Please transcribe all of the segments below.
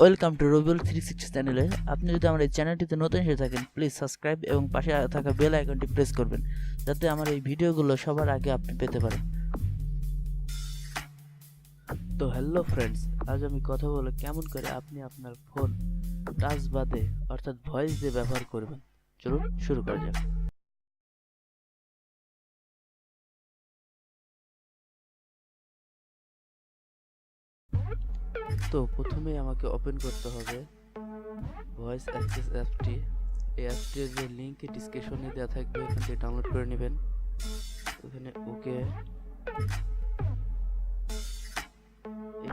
Welcome to Rabiul 360 চ্যানেলে। আপনি যদি আমার এই চ্যানেলটিতে নতুন এসে থাকেন, প্লিজ সাবস্ক্রাইব এবং পাশে থাকা বেল আইকনটি প্রেস করবেন, যাতে আমার এই ভিডিওগুলো সবার আগে আপনি পেতে পারেন। তো হ্যালো ফ্রেন্ডস, আজ আমি কথা বলবো কেমন করে আপনি আপনার ফোন টাচ বাদে অর্থাৎ ভয়েস দিয়ে ব্যবহার করবেন। চলুন শুরু করা যাক। তো প্রথমে আমাকে ওপেন করতে হবে ভয়েস অ্যাক্সেস অ্যাপটি। এই অ্যাপটির যে লিঙ্ক ডিসক্রিপশনে দেওয়া থাকবে, এখান থেকে ডাউনলোড করে নেবেন। এখানে ওকে,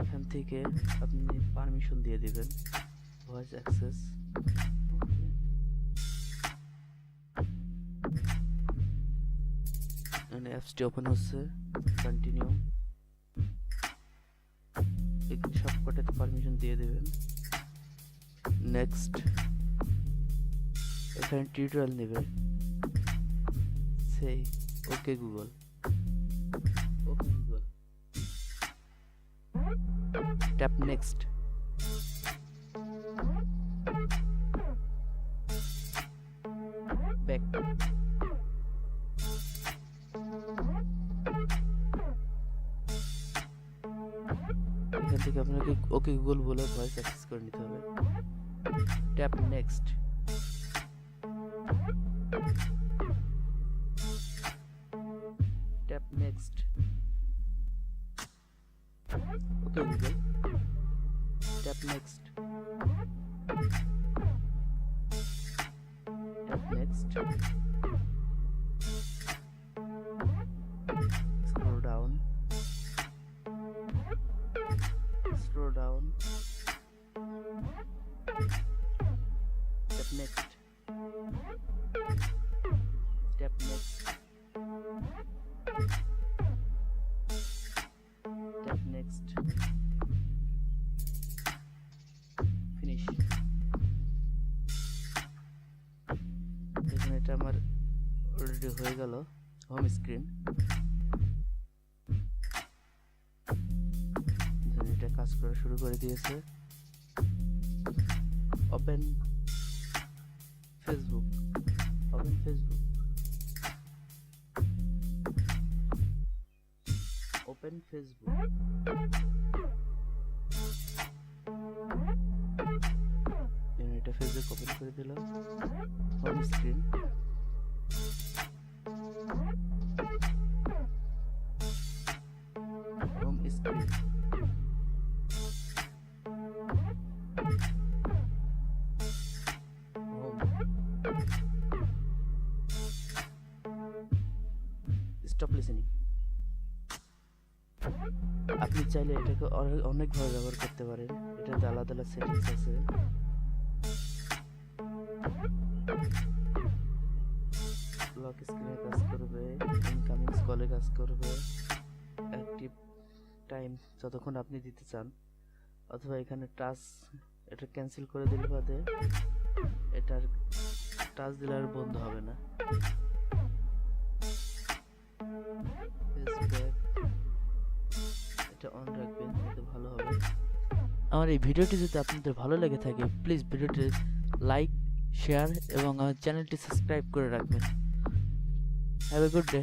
এখান থেকে আপনি পারমিশন দিয়ে দিবেন ভয়েস অ্যাক্সেস। এখানে অ্যাপসটি ওপেন হচ্ছে, কন্টিনিউ। এখানে সবকটাতে পারমিশন দিয়ে দেবেন, নেক্সট। এখানে টিউটোরিয়াল নেবে, সেই okay Google, okay Google, tap next. Back, এখান থেকে আপনাকে ওকে গুগল বলে ভয়েস অ্যাক্সেস করে নিতে হবে। Tap next, tap next, okay Google, tap next, tap next, scroll down, scroll down, tap next, tap next, tap next, finish। এখানে এটা আমার অলরেডি হয়ে গেল হোম স্ক্রিন। এটা কাজ করা শুরু করে দিয়েছে। Open Facebook, open Facebook, open Facebook. এটা ফেসবুক ওপেন করে দিলাম, home screen. Home screen, stop listening. আপনি চাইলে এটাকে অনেকভাবে ব্যবহার করতে পারেন। এটাতে আলাদা আলাদা সেটিংস আছে। লক স্ক্রিনে কাজ করবে, ইনকামিং কলে কাজ করবে, অ্যাক্টিভ টাইম যতক্ষণ আপনি দিতে চান, অথবা এখানে টাচ, এটা ক্যান্সেল করে দিলে বাদে এটার টাচ দিলে আর বন্ধ হবে না। এটা অন রাখবেন, এতে ভালো হবে। আমার এই ভিডিওটি যদি আপনাদের ভালো লেগে থাকে, প্লিজ ভিডিওটি লাইক, শেয়ার এবং আমার চ্যানেলটি সাবস্ক্রাইব করে রাখবেন। Have a good day.